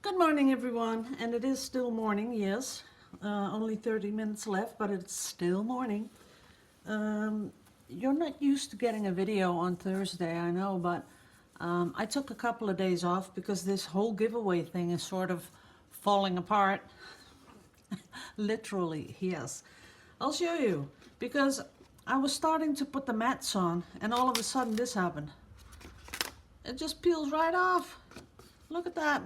Good morning, everyone, and it is still morning, yes. Only 30 minutes left, but it's still morning. You're not used to getting a video on Thursday, I know, but I took a couple of days off because this whole giveaway thing is sort of falling apart. Literally, yes. I'll show you, because I was starting to put the mats on, and all of a sudden this happened. It just peels right off. Look at that.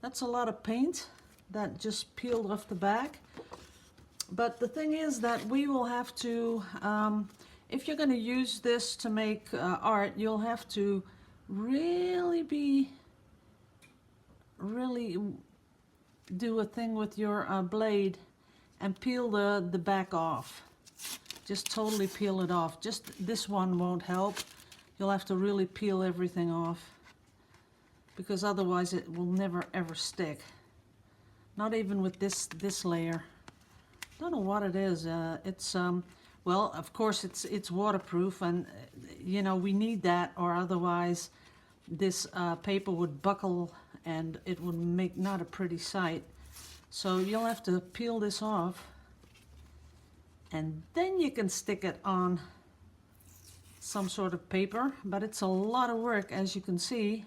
That's a lot of paint that just peeled off the back. But the thing is that we will have to, if you're going to use this to make art, you'll have to really do a thing with your blade and peel the back off. Just totally peel it off. Just this one won't help. You'll have to really peel everything off, because otherwise it will never ever stick. Not even with this layer. Don't know what it is. It's well, of course it's waterproof, and you know we need that, or otherwise this paper would buckle and it would make not a pretty sight. So you'll have to peel this off, and then you can stick it on some sort of paper. But it's a lot of work, as you can see,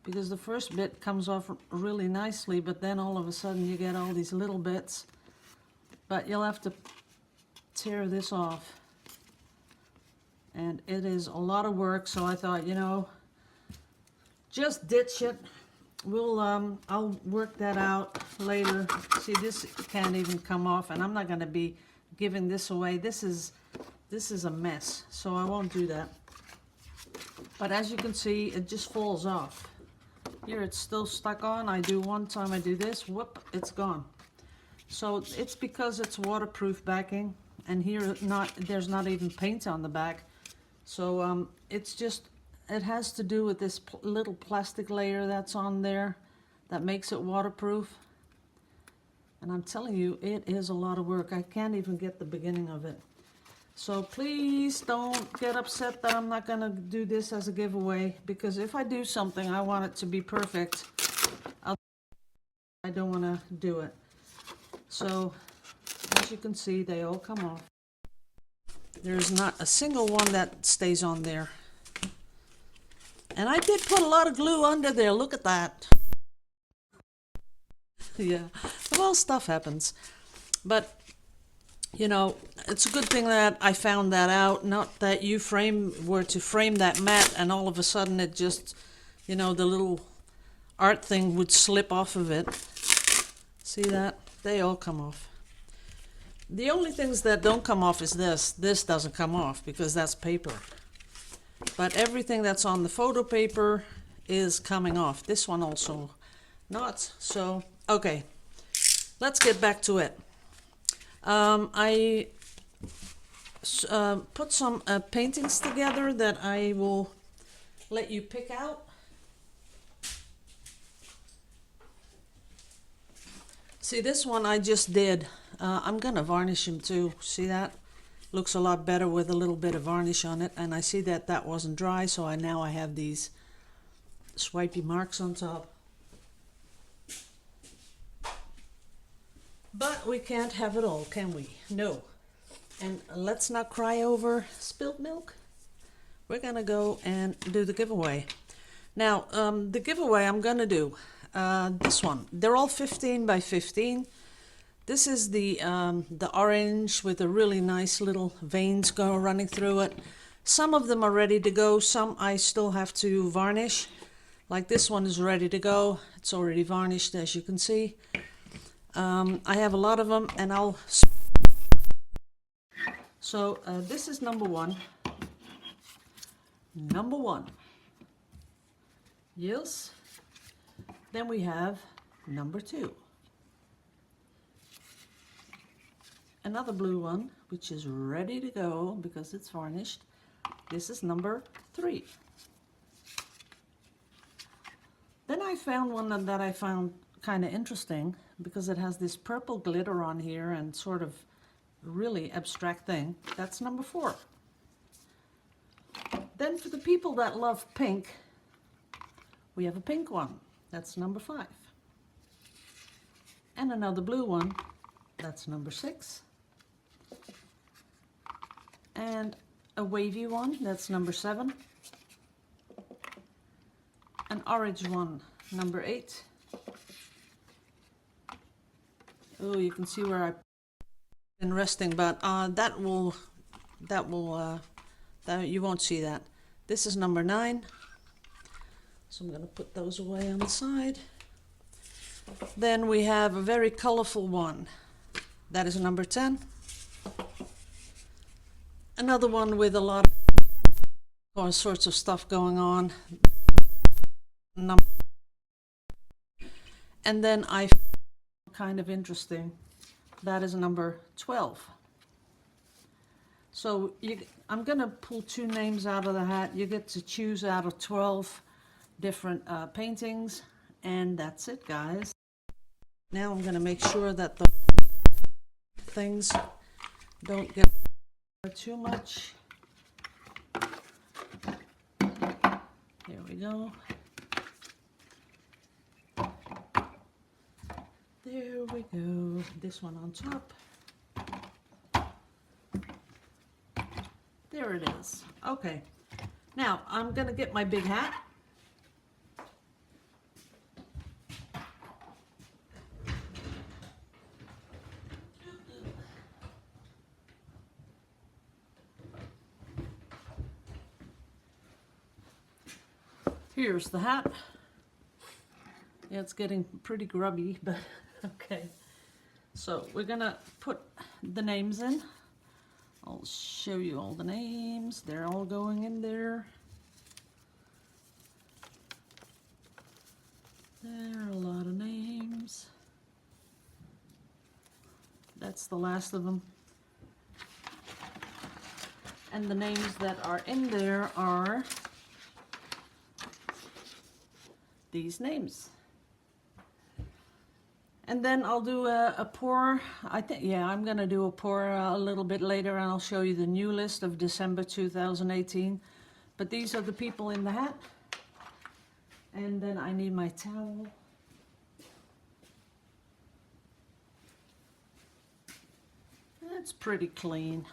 because the first bit comes off really nicely, but then all of a sudden you get all these little bits. But you'll have to tear this off, and it is a lot of work. So I thought, you know, just ditch it. We'll I'll work that out later. See, this can't even come off, and I'm not going to be giving this away. This is a mess, so I won't do that. But as you can see, it just falls off. Here it's still stuck on. I do one time, I do this, whoop, it's gone. So it's because it's waterproof backing, and here there's not even paint on the back. So it's just, it has to do with this little plastic layer that's on there that makes it waterproof. And I'm telling you, it is a lot of work. I can't even get the beginning of it. So please don't get upset that I'm not going to do this as a giveaway, because if I do something, I want it to be perfect. I don't want to do it. So as you can see, they all come off. There's not a single one that stays on there. And I did put a lot of glue under there. Look at that. Yeah, well, stuff happens. But you know, it's a good thing that I found that out. Not that you were to frame that mat and all of a sudden it just, you know, the little art thing would slip off of it. See that? They all come off. The only things that don't come off is this. This doesn't come off because that's paper. But everything that's on the photo paper is coming off. This one also not. So, okay, let's get back to it. I put some paintings together that I will let you pick out. See, this one I just did. I'm going to varnish him too. See that? Looks a lot better with a little bit of varnish on it. And I see that that wasn't dry, so now I have these swipey marks on top. But we can't have it all, can we? No. And let's not cry over spilled milk. We're going to go and do the giveaway. Now, the giveaway I'm going to do, this one. They're all 15 by 15. This is the orange with a really nice little veins running through it. Some of them are ready to go. Some I still have to varnish. Like this one is ready to go. It's already varnished, as you can see. I have a lot of them, and I'll... So this is number one. Number one. Yes. Then we have number two. Another blue one, which is ready to go because it's varnished. This is number three. Then I found one that I found kind of interesting, because it has this purple glitter on here and sort of really abstract thing. That's number 4. Then for the people that love pink, we have a pink one. That's number 5. And another blue one, that's number 6. And a wavy one, that's number 7. An orange one, number 8. Oh, you can see where I've been resting, but you won't see that. This is number 9. So I'm going to put those away on the side. Then we have a very colorful one. That is number 10. Another one with a lot of all sorts of stuff going on. And then I found kind of interesting. That is number 12. So I'm going to pull 2 names out of the hat. You get to choose out of 12 different paintings. And that's it, guys. Now I'm going to make sure that the things don't get too much. There we go. There we go. This one on top. There it is. Okay. Now I'm going to get my big hat. Here's the hat. Yeah, it's getting pretty grubby, but okay. So we're gonna put the names in. I'll show you all the names. They're all going in there. There are a lot of names. That's the last of them. And the names that are in there are these names. And then I'll do a pour. I'm gonna do a pour a little bit later, and I'll show you the new list of December 2018. But these are the people in the hat. And then I need my towel. It's pretty clean.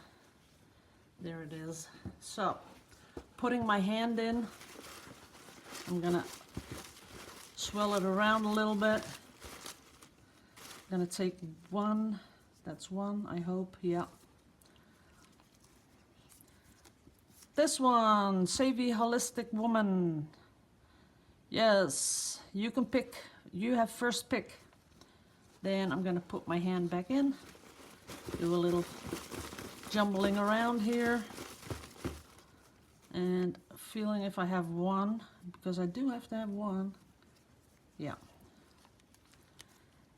There it is. So, putting my hand in, I'm gonna swirl it around a little bit. I'm gonna take one. That's one, I hope. Yeah. This one, Savvy Holistic Woman. Yes, you can pick. You have first pick. Then I'm gonna put my hand back in. Do a little jumbling around here. And feeling if I have one, because I do have to have one. Yeah.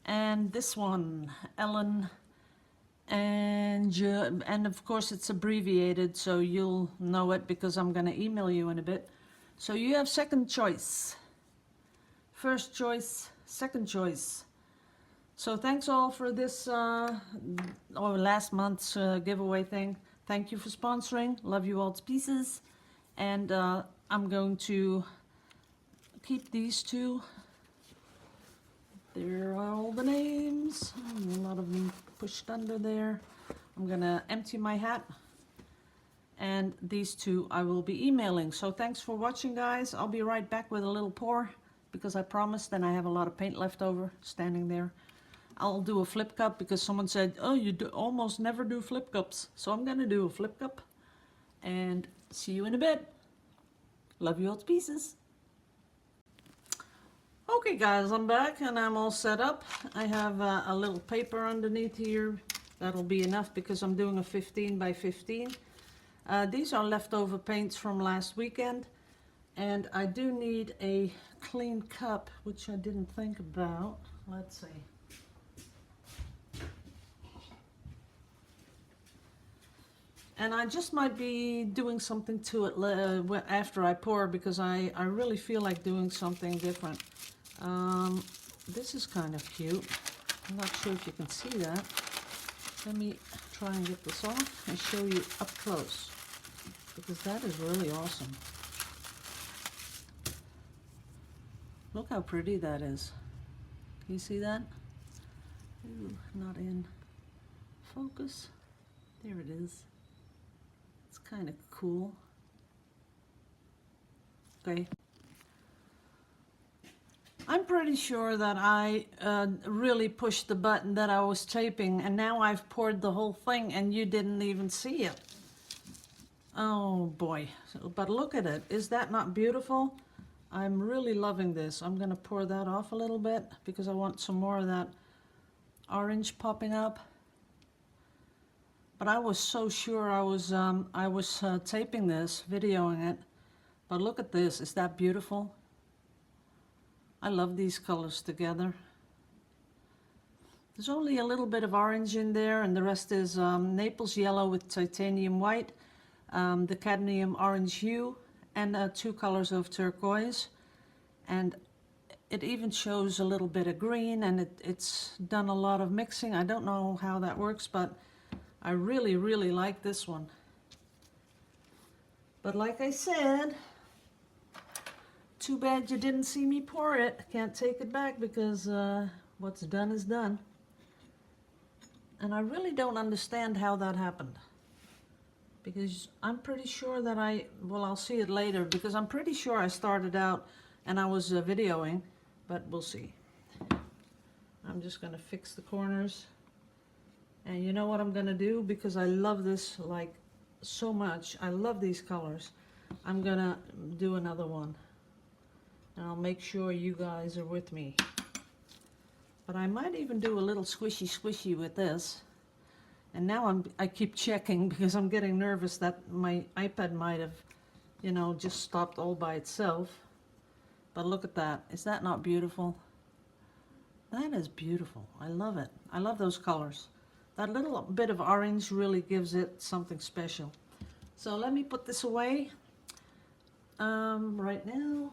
And this one, Ellen, and of course it's abbreviated, so you'll know it because I'm going to email you in a bit. So you have second choice, first choice, second choice. So thanks all for this last month's giveaway thing. Thank you for sponsoring. Love you all to pieces. And I'm going to keep these 2. There are all the names, a lot of them pushed under there. I'm gonna empty my hat, and these 2 I will be emailing. So thanks for watching, guys. I'll be right back with a little pour, because I promised, and I have a lot of paint left over standing there. I'll do a flip cup because someone said, oh, you almost never do flip cups. So I'm gonna do a flip cup, and see you in a bit. Love you all to pieces. Okay guys, I'm back and I'm all set up. I have a little paper underneath here. That'll be enough because I'm doing a 15 by 15. These are leftover paints from last weekend. And I do need a clean cup, which I didn't think about. Let's see. And I just might be doing something to it after I pour, because I really feel like doing something different. This is kind of cute. I'm not sure if you can see that. Let me try and get this off and show you up close, because that is really awesome. Look how pretty that is. Can you see that? Ooh, not in focus. There it is. It's kind of cool. Okay. I'm pretty sure that I really pushed the button that I was taping, and now I've poured the whole thing and you didn't even see it. Oh boy, but look at it. Is that not beautiful? I'm really loving this. I'm gonna pour that off a little bit because I want some more of that orange popping up. But I was so sure I was taping this, videoing it. But look at this, is that beautiful? I love these colors together. There's only a little bit of orange in there, and the rest is Naples yellow with titanium white, the cadmium orange hue, and 2 colors of turquoise. And it even shows a little bit of green, and it's done a lot of mixing. I don't know how that works, but I really, really like this one. But like I said, too bad you didn't see me pour it. Can't take it back because what's done is done. And I really don't understand how that happened. Because I'm pretty sure that well, I'll see it later, because I'm pretty sure I started out and I was videoing, but we'll see. I'm just gonna fix the corners. And you know what I'm gonna do? Because I love this like so much. I love these colors. I'm gonna do another one. And I'll make sure you guys are with me. But I might even do a little squishy with this. And now I keep checking because I'm getting nervous that my iPad might have, you know, just stopped all by itself. But look at that. Is that not beautiful? That is beautiful. I love it. I love those colors. That little bit of orange really gives it something special. So let me put this away right now.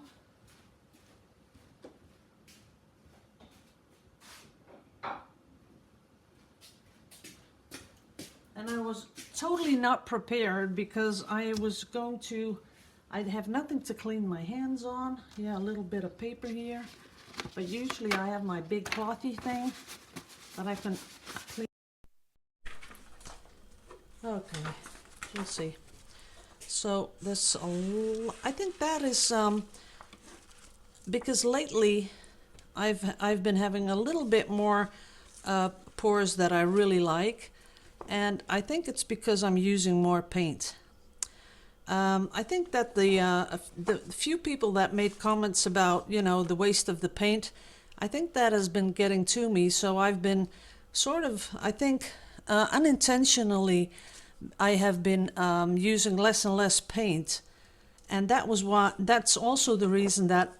And I was totally not prepared because I was going to, I'd have nothing to clean my hands on. Yeah, a little bit of paper here. But usually I have my big clothy thing that I can clean. Okay, we'll see. So this, I think that is, because lately I've been having a little bit more pours that I really like. And I think it's because I'm using more paint. I think that the few people that made comments about, you know, the waste of the paint, I think that has been getting to me. So I've been sort of, I think, unintentionally, I have been using less and less paint. And that's also the reason that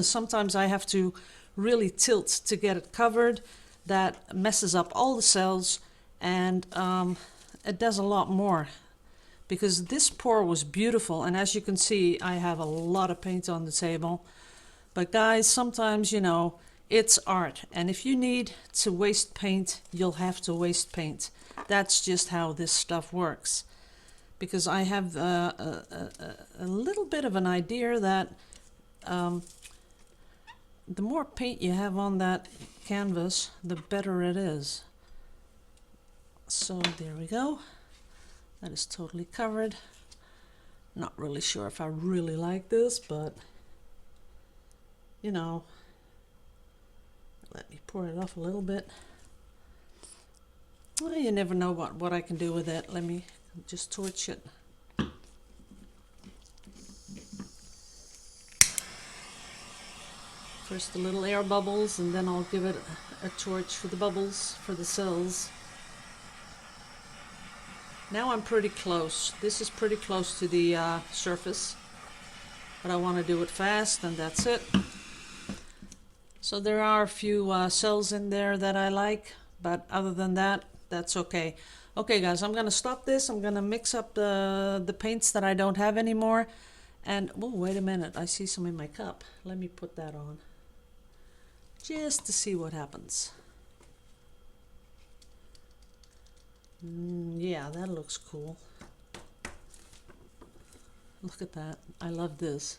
sometimes I have to really tilt to get it covered. That messes up all the cells. And it does a lot more, because this pour was beautiful, and as you can see I have a lot of paint on the table. But guys, sometimes, you know, it's art, and if you need to waste paint, you'll have to waste paint. That's just how this stuff works. Because I have a little bit of an idea that the more paint you have on that canvas, the better it is. So there we go. That is totally covered. Not really sure if I really like this, but you know, let me pour it off a little bit. Well, you never know what I can do with it. Let me just torch it. First the little air bubbles, and then I'll give it a torch for the bubbles, for the cells. Now I'm pretty close. This is pretty close to the surface, but I want to do it fast, and that's it. So there are a few cells in there that I like, but other than that, that's okay. Okay guys, I'm gonna stop this. I'm gonna mix up the paints that I don't have anymore. And oh, wait a minute, I see some in my cup. Let me put that on just to see what happens. Yeah, that looks cool. Look at that. I love this.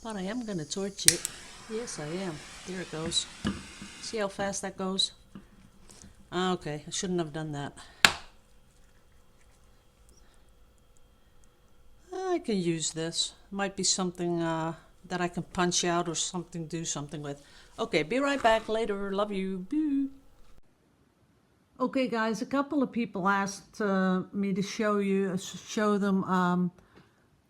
But I am going to torch it. Yes, I am. There it goes. See how fast that goes? Okay, I shouldn't have done that. I can use this. Might be something that I can punch out or something, do something with. Okay, be right back later. Love you. Boo. Okay, guys, a couple of people asked me to show them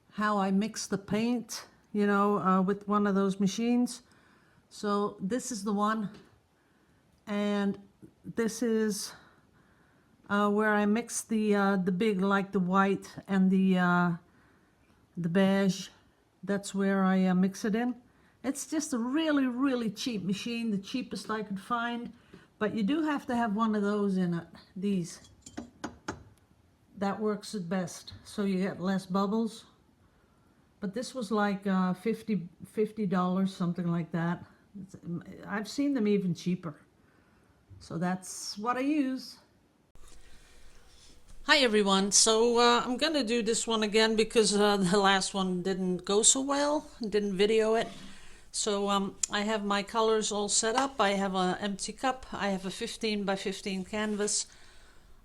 how I mix the paint, you know, with one of those machines. So this is the one, and this is where I mix the big, like the white and the beige. That's where I mix it in. It's just a really, really cheap machine, the cheapest I could find. But you do have to have one of those in it, these. That works at best, so you get less bubbles. But this was like $50, something like that. I've seen them even cheaper. So that's what I use. Hi everyone, so I'm gonna do this one again because the last one didn't go so well, didn't video it. So I have my colors all set up. I have an empty cup, I have a 15 by 15 canvas,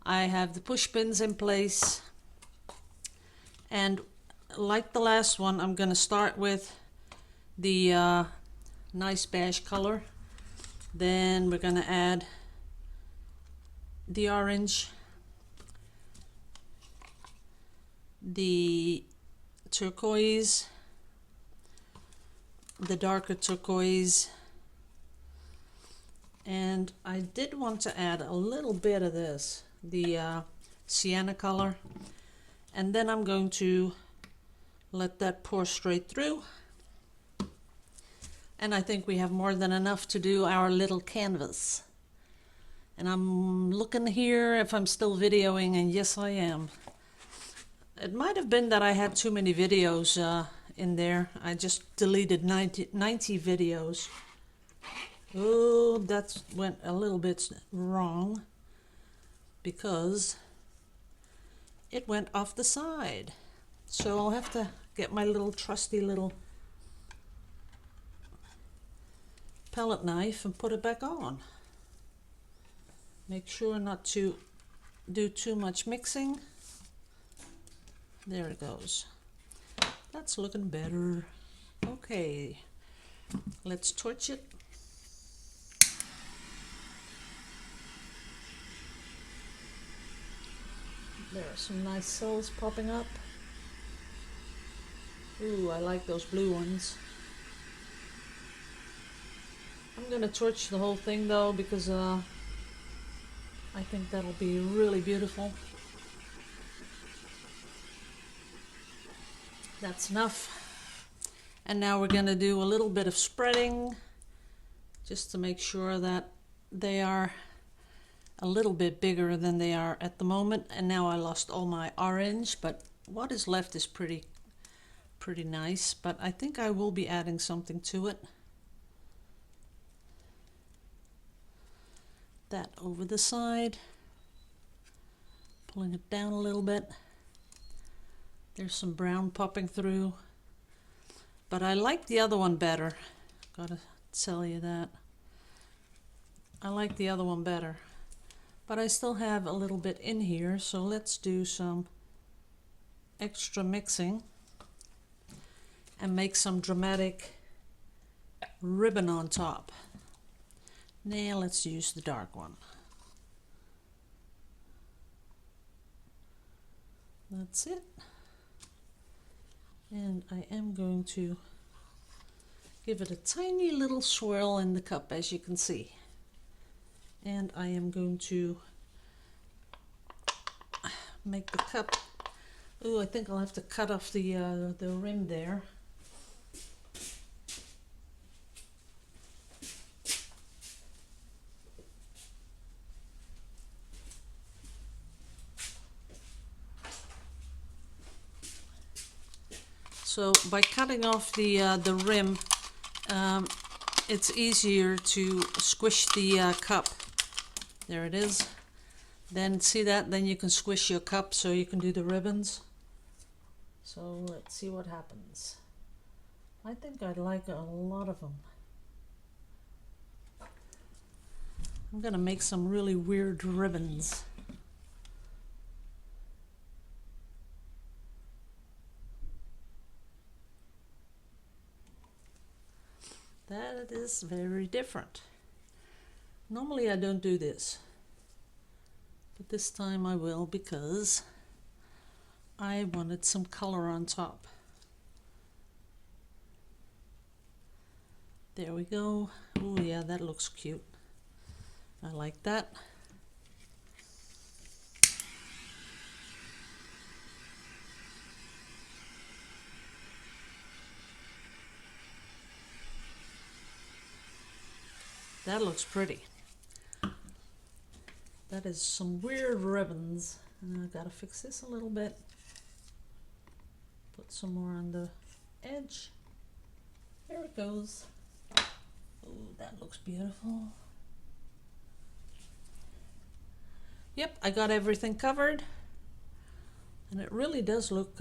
I have the push pins in place, and like the last one, I'm gonna start with the nice beige color. Then we're gonna add the orange, the turquoise, the darker turquoise, and I did want to add a little bit of this, the sienna color, and then I'm going to let that pour straight through. And I think we have more than enough to do our little canvas. And I'm looking here if I'm still videoing, and yes I am. It might have been that I had too many videos in there. I just deleted 90 videos. Oh, that went a little bit wrong because it went off the side. So I'll have to get my little trusty little palette knife and put it back on. Make sure not to do too much mixing. There it goes. That's looking better. Okay, let's torch it. There are some nice cells popping up. Ooh, I like those blue ones. I'm gonna torch the whole thing though because I think that'll be really beautiful. That's enough. And now we're gonna do a little bit of spreading just to make sure that they are a little bit bigger than they are at the moment. And now I lost all my orange, but what is left is pretty nice. But I think I will be adding something to it. That over the side, pulling it down a little bit. There's some brown popping through, but I like the other one better. Gotta tell you that. I like the other one better, but I still have a little bit in here, so let's do some extra mixing and make some dramatic ribbon on top. Now let's use the dark one. That's it. And I am going to give it a tiny little swirl in the cup, as you can see. And I am going to make the cup. Oh, I think I'll have to cut off the rim there. So by cutting off the rim, it's easier to squish the cup. There it is. Then see that? Then you can squish your cup so you can do the ribbons. So let's see what happens. I think I'd like a lot of them. I'm gonna make some really weird ribbons. That is very different. Normally I don't do this, but this time I will because I wanted some color on top. There we go. Oh yeah, that looks cute. I like that. That looks pretty. That is some weird ribbons. And I've got to fix this a little bit. Put some more on the edge. There it goes. Oh, that looks beautiful. Yep, I got everything covered. And it really does look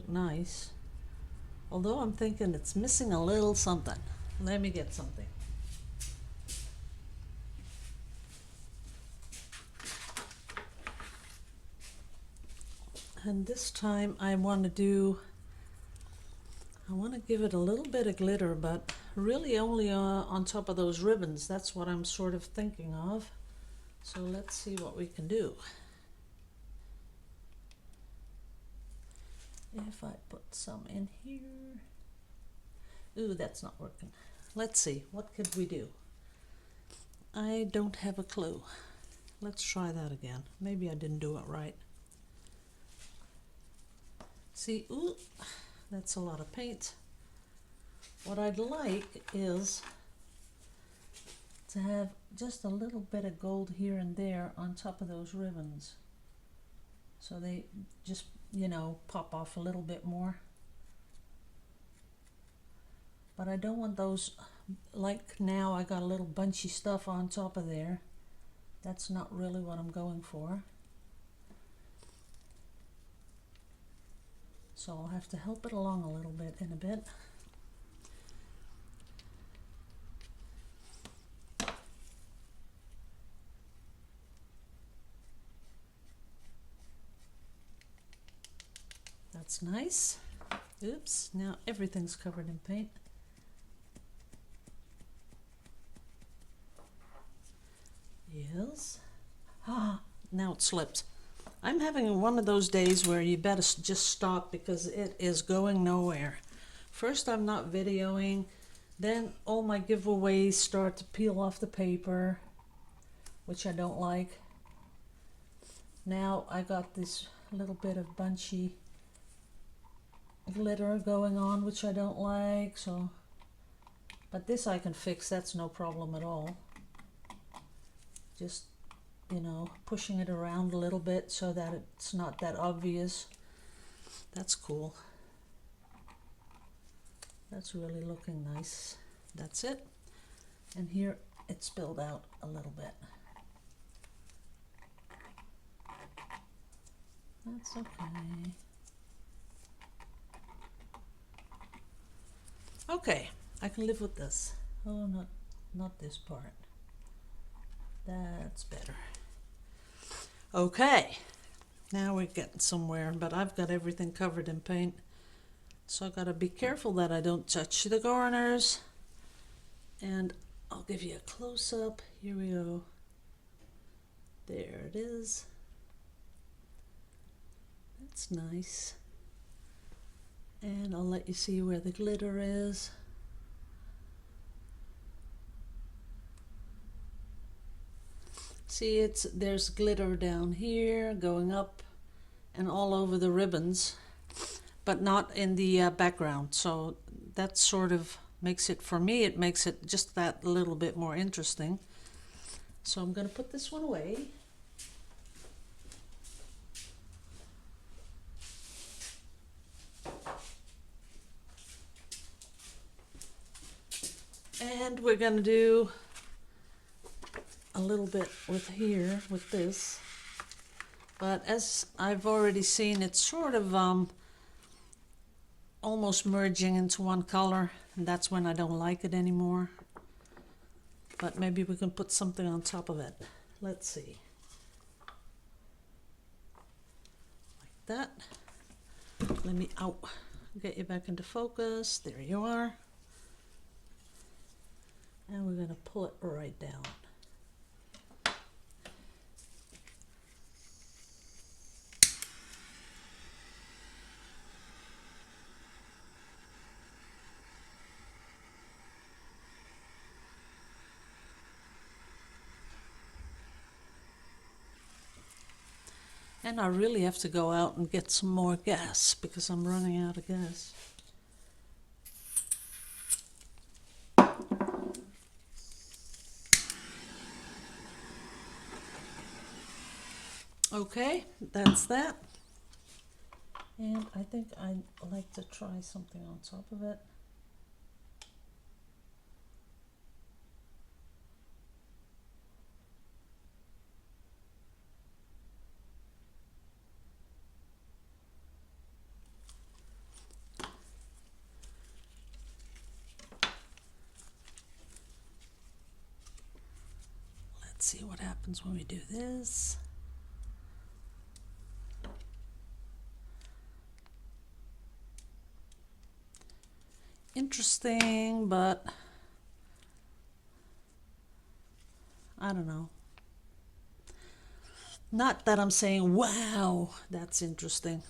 nice. Although I'm thinking it's missing a little something. Let me get something. And this time I want to give it a little bit of glitter, but really only on top of those ribbons. That's what I'm sort of thinking of. So let's see what we can do. If I put some in here. Ooh, that's not working. Let's see, what could we do? I don't have a clue. Let's try that again. Maybe I didn't do it right. See, ooh, that's a lot of paint. What I'd like is to have just a little bit of gold here and there on top of those ribbons. So they just, you know, pop off a little bit more. But I don't want those, like now I got a little bunchy stuff on top of there. That's not really what I'm going for. So I'll have to help it along a little bit in a bit. That's nice. Oops, now everything's covered in paint. Yes. Ah, now it slipped. I'm having one of those days where you better just stop because it is going nowhere. First I'm not videoing, then all my giveaways start to peel off the paper, which I don't like. Now I got this little bit of bunchy glitter going on, which I don't like, so, but this I can fix, that's no problem at all. Just, you know, pushing it around a little bit so that it's not that obvious. That's cool. That's really looking nice. That's it. And here it spilled out a little bit. That's okay. Okay, I can live with this. Oh, not this part. That's better. Okay, now we're getting somewhere, but I've got everything covered in paint. So I've got to be careful that I don't touch the garners. And I'll give you a close-up. Here we go. There it is. That's nice. And I'll let you see where the glitter is. See, there's glitter down here, going up and all over the ribbons, but not in the background. So that sort of makes it, for me, it makes it just that little bit more interesting. So I'm going to put this one away. And we're going to do a little bit with here, with this. But as I've already seen, it's sort of almost merging into one color, and that's when I don't like it anymore. but maybe we can put something on top of it. Let's see. Like that. Let me get you back into focus. There you are. And we're going to pull it right down. And I really have to go out and get some more gas because I'm running out of gas. Okay, that's that. And I think I'd like to try something on top of it. Let's see what happens when we do this. Interesting, but I don't know. Not that I'm saying, wow, that's interesting.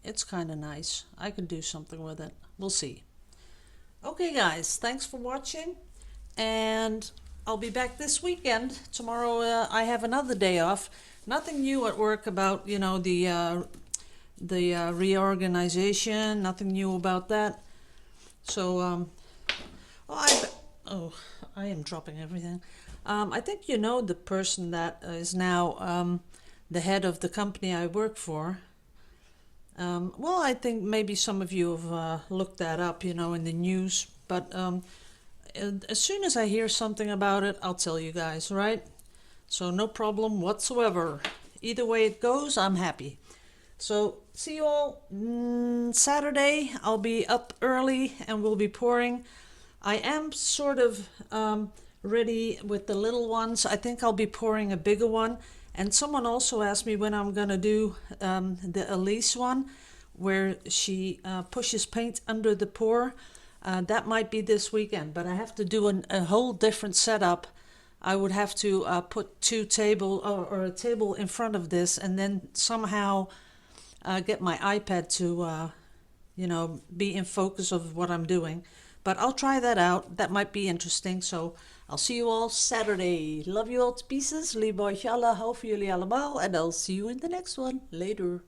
It's kind of nice. I could do something with it. We'll see. Okay, guys, thanks for watching. And I'll be back this weekend. Tomorrow I have another day off. Nothing new at work about, you know, the reorganization. Nothing new about that. So, I am dropping everything. I think you know the person that is now the head of the company I work for. Well, I think maybe some of you have looked that up, you know, in the news. But as soon as I hear something about it, I'll tell you guys, right? So no problem whatsoever. Either way it goes, I'm happy. So see you all Saturday. I'll be up early and we'll be pouring. I am sort of ready with the little ones. I think I'll be pouring a bigger one. And someone also asked me when I'm gonna do the Elise one, where she pushes paint under the pour. That might be this weekend, but I have to do a whole different setup. I would have to put two table or a table in front of this, and then somehow get my iPad to, you know, be in focus of what I'm doing. But I'll try that out. That might be interesting. So I'll see you all Saturday. Love you all to pieces. Lieve euch alle. Hou voor jullie allemaal. And I'll see you in the next one. Later.